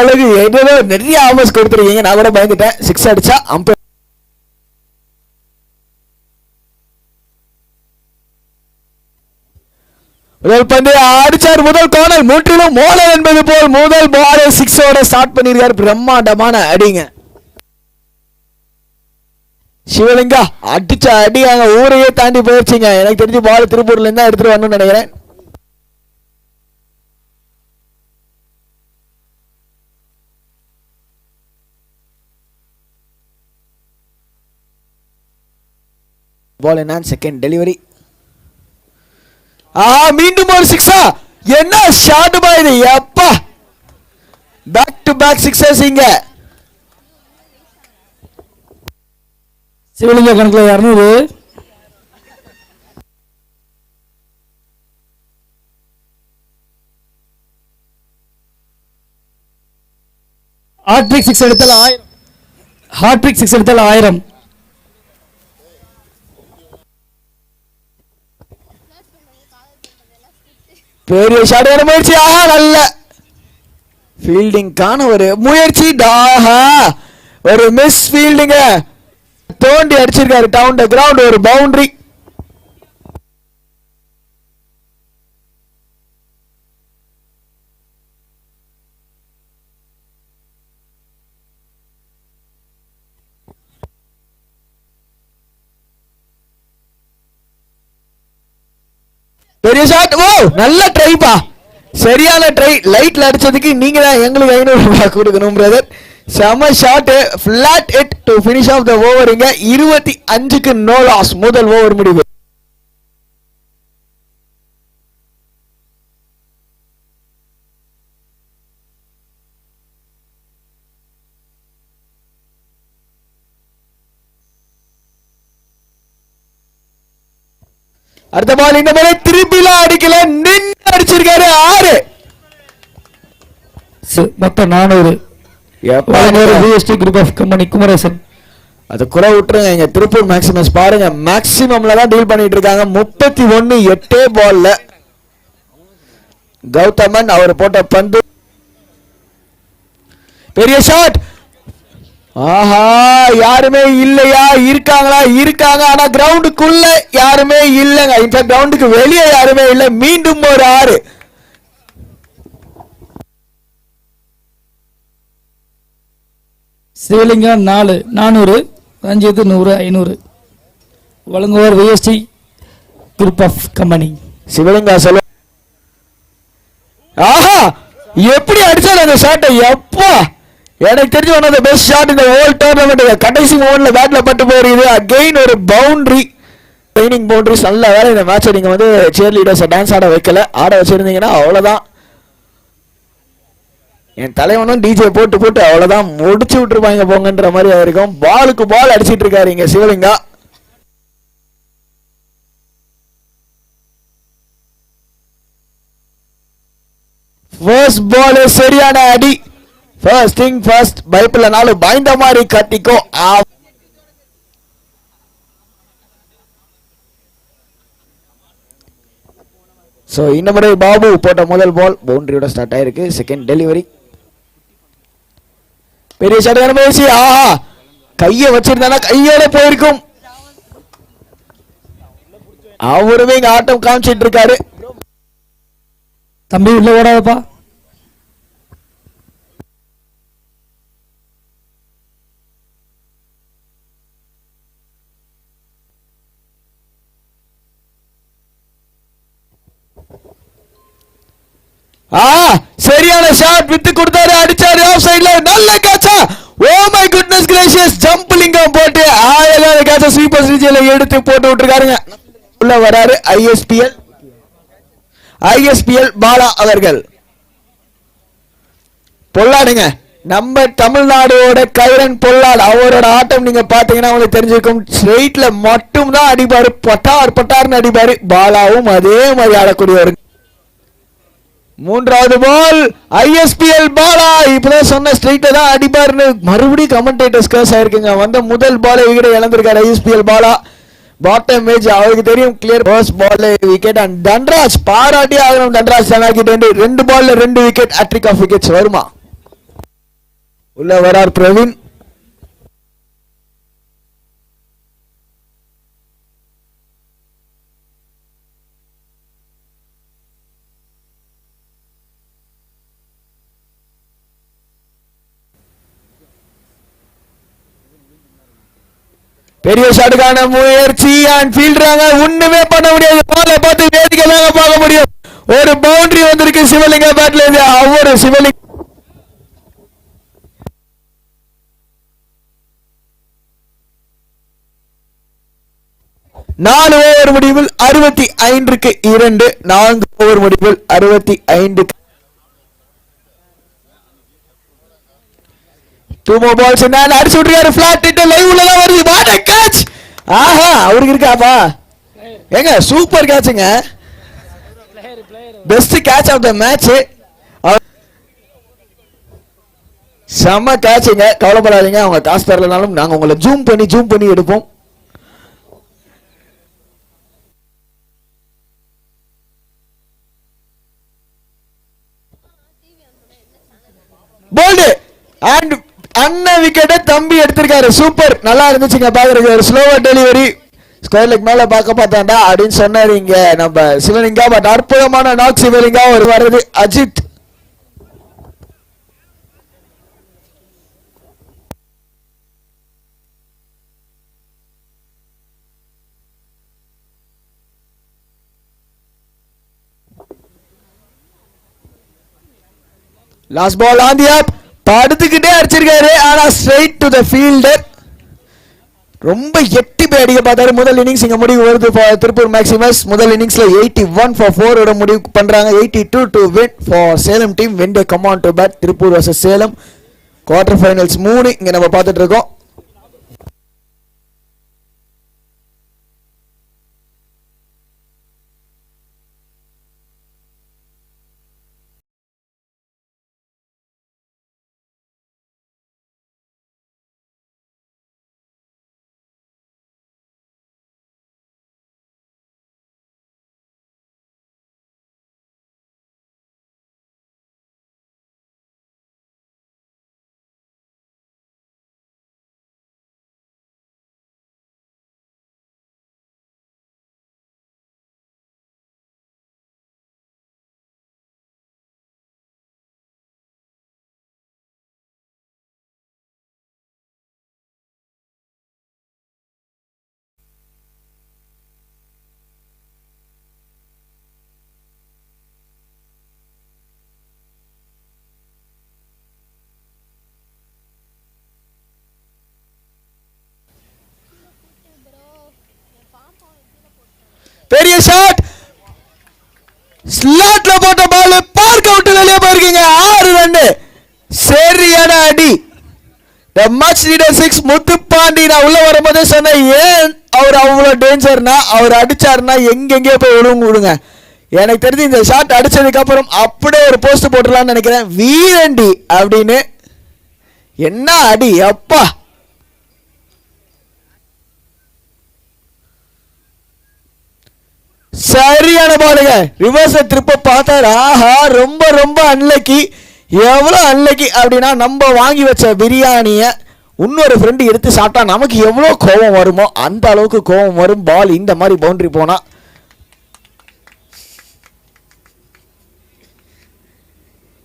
நிறைய ஆமர்ஸ் கொடுத்துருக்கீங்க, நான் கூட பயந்துட்டேன். 6 அடிச்சா அம்பையர் முதல் பந்து அடிச்சார். முதல் கோணல் முற்றிலும் மோளல் என்பது போல் முதல் பால் 6 ஸ்டார்ட் பண்ணிருக்காரு. பிரம்மாண்டமான அடிங்க. சிவலிங்கா அடிச்ச அடி அங்க ஊரையே தாண்டி போயிடுச்சுங்க. எனக்கு தெரிஞ்சு பால் திருப்பூர்ல இருந்தா எடுத்துட்டு வரணும்னு நினைக்கிறேன். பால் என்ன செகண்ட் டெலிவரி. மீண்டும் ஒரு 6. என்ன ஷாட் பா இது, எப்பா பேக் டு பேக் 6 இங்க. சிவலிங்க கணக்குல 200. ஹாட்ரிக் 6 எடுத்தால் 1000. ஹாட்ரிக் 6 எடுத்தால் 1000. பெரிய ஷாட் முயற்சி. நல்ல ஃபீல்டிங்கான ஒரு முயற்சி. ஒரு மிஸ் ஃபீல்டிங்க தோண்டி அடிச்சிருக்காரு டவுன் த கிரவுண்ட். ஒரு பவுண்டரி. பெரிய ஷாட். ஓ நல்ல ட்ரைப்பா, சரியான ட்ரை. லைட்ல அடிச்சதுக்கு நீங்க தான் எங்களுக்கு 500 ரூபாய் கொடுக்கணும் பிரதர். செம shot, flat hit to finish off the over. இங்க 25க்கு நோ லாஸ். முதல் ஓவர் முடிவு. அடுத்த பால் இந்த முறை திருப்பிலாம் அடிக்கல, நின்று அடிச்சிருக்காரு. 6 மொத்தம் 400. VST group of company Kumaresan. அது குறை விட்டுருங்க. இங்க திருப்பூர் மேக்ஸிமஸ் பாருங்க, மேக்ஸிமம்ல தான் டீல் பண்ணிட்டு இருக்காங்க. 31 8 பால்ல கௌதமன் அவர் போட்ட பந்து. பெரிய ஷாட். ஆஹா, யாருமே இல்லையா? இருக்காங்களா? இருக்காங்க, ஆனா கிரவுண்டுக்குள்ள யாருமே இல்லைங்க. இன்ஃபேக்ட் கிரவுண்டுக்கு வெளியே யாருமே இல்லை. மீண்டும் ஒரு 6. சிவலிங்கம் 400. ரஞ்சித் 100 500. வழங்குவார் VST group of company. Sivalinga சொல்ல. ஆஹா, எப்படி அடிச்சாரு அந்த ஷாட்டை, எப்பா எனக்கு தெரிஞ்சு one of the best shot இந்த ஹோல் டோர்னமெண்ட். கடைசி ஓவர்ல பேட்ல பட்டு போயிருது. அகைன் ஒரு பவுண்டரி, ட்ரைனிங் பவுண்டரிஸ். நல்ல வேலை இந்த மேட்சை நீங்க வந்து சியர் லீடர்ஸை டான்ஸ் ஆட வைக்கல. ஆட வச்சிருந்தீங்கன்னா அவ்வளவுதான். என் தலைவனும் டிஜே போட்டு போட்டு அவ்வளவுதான் முடிச்சு விட்டுருப்பாங்க போங்கன்ற மாதிரி ஆயிருக்கும். பாலுக்கு பால் அடிச்சிட்டு இருக்காரு இங்க சிவலிங்கா. ஃபர்ஸ்ட் பால் சரியான அடி. ஃபர்ஸ்ட் திங் ஃபர்ஸ்ட், பயப்பில்லைனாலும் பயந்த மாதிரி கத்திக்கோ. சோ இந்த முறை பாபு போட்ட முதல் பால் பவுண்டரியோட ஸ்டார்ட் ஆயிருக்கு. Second delivery. பெரிய ஷாட் அனுபவிச்சு. ஆஹா, கையை வச்சிருந்தானா கையோட போயிருக்கும். அவருமே இங்க ஆட்டம் காமிச்சிட்டு இருக்காரு. தம்பி உள்ள ஓடாதப்பா. சரியான ஷாட் வித்து கொடுத்தாரு, அடிச்சாரு ஆஃப் சைடுல. நல்ல கேட்சா. ஓ மை குட்னஸ் கிரேஷியஸ், ஜம்பிளிங்கம் போட்டு அழகான கேட்ச ஸ்வீப்பர் சீரிஸ்ல எடுத்து போட்டு விட்டுருக்காருங்க. உள்ள வராரு ஐஎஸ்பிஎல் பாலா அவர்கள். பொல்லாடுங்க, நம்ம தமிழ்நாடோட கைரன் பொல்லாடு. அவரோட ஆட்டம் நீங்க பாத்தீங்கன்னா உங்களுக்கு தெரிஞ்சிருக்கும். ஸ்ட்ரெயிட்ல மட்டும் தான் அடிப்பாரு, பட்டார்னு அடிப்பாரு. பாலாவும் அதே மாதிரி ஆடக்கூடியவர். மூன்றாவது பால் ஐஎஸ்பிஎல் பாலா. இப்பதான் சொன்ன ஸ்ட்ரெயிட்டா தான் அடிப்பாருன்னு மறுபடியும் கமெண்டேட்டர்ஸ் கேஸ் ஆயிருக்குங்க. வந்த முதல் பாலை விக்கெட் இழந்திருக்காரு ஐஎஸ்பிஎல் பாலா. பாட்டம் மேட்ச் அவருக்கு தெரியும். Clear first ball wicket. And Dhanraj பாராட்டி ஆகணும். தன்ராஜ் தனாக்கிட்டு 2 பால்ல 2 விக்கெட். ஹேட்ரிக் ஆஃப் விக்கெட்ஸ் வருமா? உள்ள வரார் பிரவீன். பெரிய ஷாட்டுக்கான முயற்சி அண்ட் ஃபீல்டராங்க ஒண்ணுமே பண்ண முடியாது. பாலை பார்த்து வேடிக்கை தாங்க பார்க்க முடியும். ஒரு பவுண்டரி வந்திருக்கு சிவலிங்க பேட்ல இருந்து. அவரு சிவலிங்க 4 ஓவர் முடிவில் 65க்கு 2. 4 ஓவர் முடிவில் 65க்கு 2 more balls and அடிச்சு விட்டுருக்காரு. பிளாட் ஹிட் லைவ் உள்ள தான் வருது. What a catch. ஆஹா அவருக்கு இருக்காப்பா. ஏங்க சூப்பர் கேட்சுங்க. Best catch of the match. செம கேட்சுங்க. கவலைப்படாதீங்க, அவங்க காசு தரலனாலும் நாங்க உங்களை ஜூம் பண்ணி எடுப்போம். போல்டு அண்ட் அண்ணன் விக்கெட்டை தம்பி எடுத்திருக்காரு. சூப்பர், நல்லா இருந்துச்சுங்க பாக்குறதுக்கு. ஒரு ஸ்லோவர் டெலிவரி ஸ்கொயர் லெக் மேல பார்த்தாண்டா அப்படின்னு சொன்னாரு இங்க நம்ம சிவலிங்கா. பட் அற்புதமான நாக் சிவலிங்கா. ஒரு வருது Ajith. Last ball on the up. படுத்துக்கிட்டே அடிச்சிருக்காரு. ஆனா ஸ்ட்ரைட் டு த ஃபீல்டர். ரொம்ப எட்டி போய் அடிக்க பார்த்தாரு. முதல் இன்னிங்ஸ் இங்க முடிவு வருது திருப்பூர் மேக்ஸிமஸ். முதல் இன்னிங்ஸ்ல 81 for 4 ஓட முடிவு பண்றாங்க. 82 to win for Salem team. when they come on to bat. Tiruppur vs Salem quarter finals 3 இங்க நம்ம பார்த்துட்டு இருக்கோம். பெரிய ஷாட். ஸ்லாட்ல போட்ட பால் பார்க் அவுட் வெளியே போயிருக்கீங்க. 6 ரன். சரியான அடி. த மச் நீடட் 6. முத்துப்பாண்டி நான் உள்ள வரும்போதே சொன்னேன், ஏன் அவர் அவ்வளோ டேஞ்சர்னா அவர் அடிச்சாருன்னா எங்கெங்கேயோ போய் விடுங்க. எனக்கு தெரிஞ்சு இந்த ஷாட் அடிச்சதுக்கு அப்புறம் அப்படியே ஒரு போஸ்ட் போட்டுடலாம்னு நினைக்கிறேன். வீரண்டி அப்படின்னு. என்ன அடி அப்பா. சரியான பாலுங்க. ரிவர்ஸ் திருப்ப பார்த்தாரு. ஆஹா ரொம்ப அன்லக்கி. எவ்வளவு அன்லக்கி அப்படின்னா நம்ம வாங்கி வச்ச பிரியாணிய இன்னொரு ஃப்ரெண்டு எடுத்து சாப்பிட்டா நமக்கு எவ்வளவு கோபம் வருமோ அந்த அளவுக்கு கோபம் வரும். பால் இந்த மாதிரி பவுண்டரி போனா.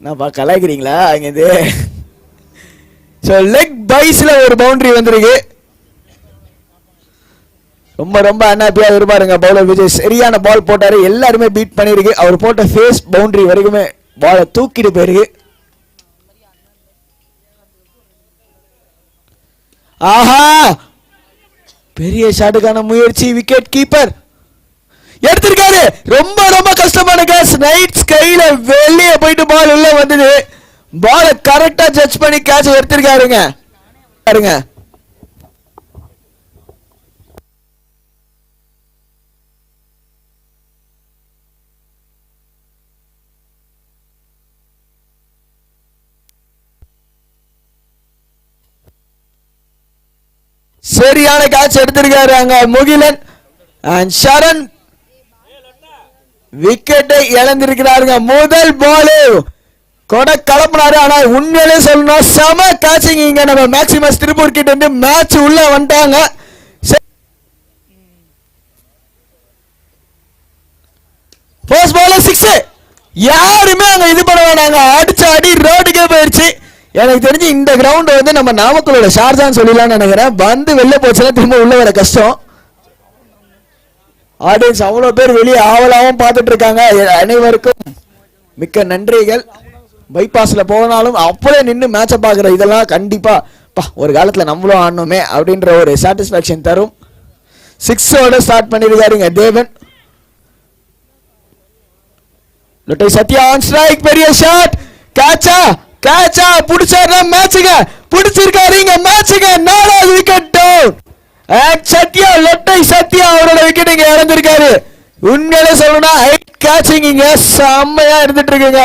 நான் கலாய்க்கிறீங்களா இங்க? லெக் பைஸ்ல ஒரு பவுண்டரி வந்திருக்கு. ரொம்ப அன்ஹாப்பியா இருப்பாருங்க பவுலர் விஜய். சரியான பால் போட்டாரு. எல்லாருமே பீட் பண்ணிருக்கு. அவர் போட்ட ஃபேஸ் பவுண்டரி வரைக்குமே பாலை தூக்கிட்டு போயிருக்கு. ஆஹா பெரிய ஷாட்டுக்கான முயற்சி. விக்கெட் கீப்பர் எடுத்திருக்காரு. ரொம்ப கஷ்டமான கேட்ச். நைட் ஸ்கைல வெளியே போயிட்டு பால் உள்ள வந்தது. பாலை கரெக்டா ஜட்ஜ் பண்ணி கேட்ச் எடுத்திருக்காருங்க. பாருங்க. சரியான கேட்ச் எடுத்திருக்காரு அங்க முகிலன். அண்ட் சரண் விக்கெட்டை இழந்திருக்கிறாருங்க. முதல் பால் கொடை கலப்பினாரு. ஆனா உண்மையிலே சொல்லணும் செம கேட்சிங் இங்க நம்ம மேக்ஸிமஸ் திருப்பூர் கிட்ட இருந்து மேட்ச் உள்ள வந்துட்டாங்க. First ball 6. யாருமே அங்க இது பண்ண வேணாங்க, அடிச்ச அடி ரோட்டுக்கே போயிடுச்சு. எனக்கு தெரிஞ்சு இந்த கிரவுண்ட் வந்து நம்ம நாமக்கலோட ஷார்ஜான்னு சொல்லலாம்னு நினைக்கிறேன். வந்து வெளில போச்சுன்னா திரும்ப உள்ள வர கஷ்டம். ஆடியன்ஸ் அவ்வளோ பேர் வெளியே ஆவலாவும் பார்த்துட்டு இருக்காங்க. அனைவருக்கும் மிக்க நன்றிகள். பைபாஸ்ல போனாலும் அப்படியே நின்று மேட்சை பார்க்குற இதெல்லாம் கண்டிப்பா ஒரு காலத்துல நம்மளும் ஆடணுமே அப்படின்ற ஒரு சாட்டிஸ்பாக்சன் தரும். 6ஓட ஸ்டார்ட் பண்ணிருக்காருங்க தேவன். லொட்டை சத்யா ஆன் ஸ்ட்ரைக், பெரிய ஷாட், கேட்சா புடிச்சாரு மேட்சுங்க, புடிச்சிருக்காருங்க மேட்சுங்க. 4வது விக்கெட் டவுன். சத்யா லொட்டை சத்யா அவரோட விக்கெட் இங்க இழந்திருக்காரு. உண்மையிலே சொல்லணும்னா கேட்சிங் இங்க செம்மையா இருந்துட்டு இருக்குங்க.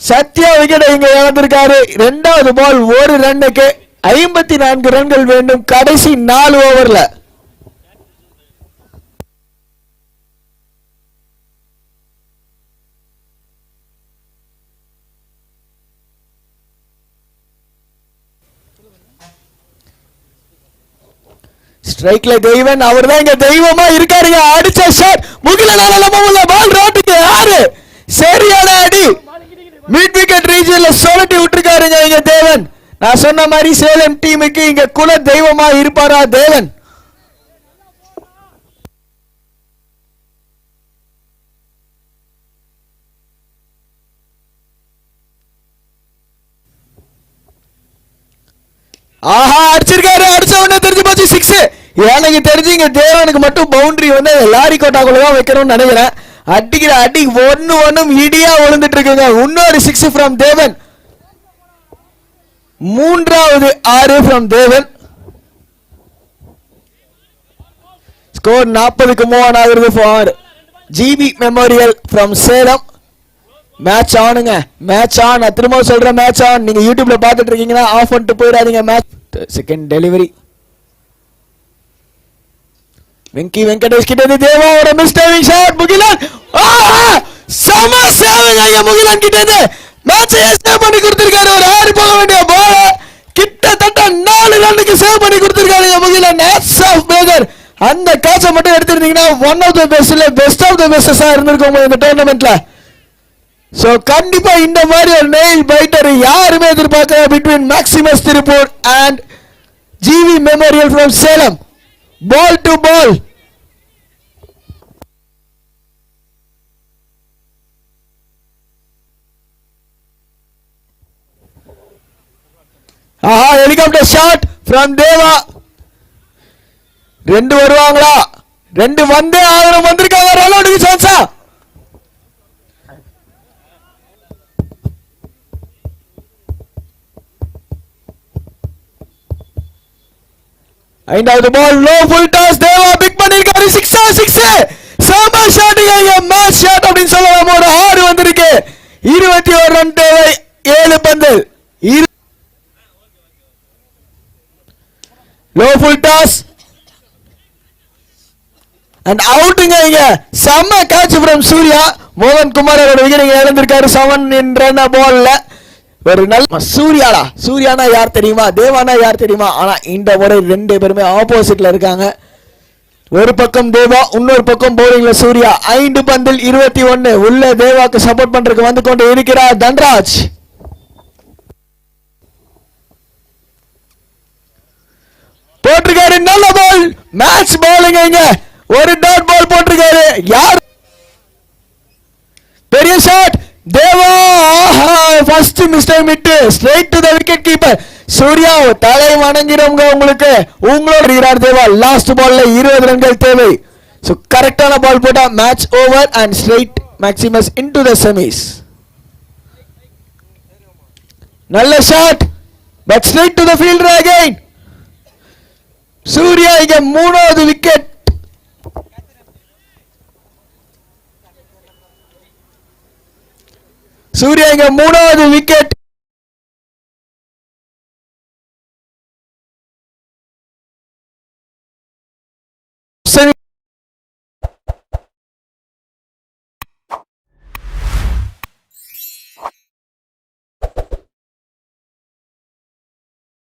சத்யா விக்கெட் இங்க இழந்திருக்காரு. 2வது பால் 1 ரன்னுக்கு 54 ரன்கள் வேண்டும் கடைசி 4 ஓவர்ல. ஸ்ட்ரைக்ல தெய்வன் அவர் தான் இங்க தெய்வமா இருக்காருங்க. அடிச்ச ஷாட் முகிலனால உள்ள பால் ரோட்டுக்கு 6. சரியான அடி. மிட் விக்கெட் ரீஜன்ல சொலட்டி விட்டுருக்காருங்க இங்க தேவன். நான் சொன்ன மாதிரி சேலம் டீமுக்கு இங்க குல தெய்வமா இருப்பாரா தேவன். ஆஹா அடிச்சிருக்காரு. அடிச்ச உடனே தெரிஞ்சு போச்சு 6. எனக்கு தெரிஞ்சு இங்க தேவனுக்கு மட்டும் பவுண்டரி வந்து லாரி கோட்டாக்குள்ள தான் வைக்கணும்னு நினைக்கிறேன். அடிக்கிற அடி ஒன்னும் இடியா விழுந்துட்டு இருக்குங்க. இன்னொரு 6 ஃப்ரம் தேவன். 3வது 6 ஃப்ரம் தேவன். ஸ்கோர் 40க்கு மூவ் ஆன் ஆகுது for GP memorial from Salem. Match ஆனுங்க, மேட்ச் ஆன். நான் திரும்ப சொல்றேன் மேட்ச் ஆன். நீங்க யூடியூப்ல பாத்துட்டு இருக்கீங்கன்னா ஆஃப் பண்ணிட்டு போயிடாதீங்க. Match second delivery Venky Venkatesh கிட்ட இருந்து தேவாவோட மிஸ்டேவிங் ஷாட். முகிலன் சம சேவிங் ஐயா முகிலன் கிட்ட இருந்து மேட்சை சேவ் பண்ணி கொடுத்திருக்காரு. ஒரு 6 போக வேண்டிய பால் கிட்டத்தட்ட 4 ரன்னுக்கு சேவ் பண்ணி கொடுத்திருக்காரு முகிலன். Hats off brother. அந்த கேட்சை மட்டும் எடுத்திருந்தீங்கன்னா ஒன் ஆஃப் த பெஸ்ட்ல பெஸ்ட் ஆஃப் த பெஸ்டா இருந்திருக்கும் இந்த டோர்னமெண்ட்ல. சோ கண்டிப்பா இந்த மாதிரி ஒரு நெயில் பைட்டர் யாருமே எதிர்பார்க்கல between Maximus Tiruppur and GV memorial from Salem. Ball to ball. ஆஹா ஹெலிகாப்டர் ஷாட் ஃப்ரம் தேவா. 2 வருவாங்களா? 2 வந்தே ஆகணும். வந்திருக்காங்க. ரன் சான்ஸா? ஐந்தாவது ball low full toss. Deva pick பண்ணிருக்காரு. 6 சம ஷாட்டுங்க. மேட்ச் ஷாட் அப்படின்னு சொல்லலாம். ஒரு 6 வந்திருக்கு. 21 ரன் தேவை. 7 பந்து. லோ ஃபுல் டாஸ் அண்ட் அவுட்டுங்க. இங்க செம்ம கேட்ச் ஃப்ரம் சூர்யா. மோகன் குமார் அவரோட விக்கெட் இழந்திருக்காரு 7 ரன் பால்ல. ஒரு நல்ல சூர்யானா யார் தெரியுமா, தேவானா யார் தெரியுமா? ஆனா இந்த முறை 2 பேருமே ஆப்போசிட்ல இருக்காங்க. ஒரு பக்கம் தேவா, இன்னொரு பக்கம் பவுலிங்ல சூர்யா. 5 பந்தில் 21. உள்ள தேவாக்கு சப்போர்ட் பண்றதுக்கு வந்து கொண்டு இருக்கிறார் தன்ராஜ். போட்டிருக்காரு நல்ல பால். மேட்ச் பாலிங். இங்க ஒரு டாட் பால் போட்டிருக்காரு. யார்? பெரிய shot Deva. First mistake mid straight to the wicket keeper. Surya தலை வணங்கிறவங்க உங்களுக்கு. உங்களோட தேவா லாஸ்ட் பால்ல 20 ரன்கள் தேவை. சோ கரெக்டான பால் போட்டா match over and straight Maximus into the semis. நல்ல shot but straight to the fielder again. Surya இங்க 3வது விக்கெட். சூர்யா இங்க 3வது விக்கெட்.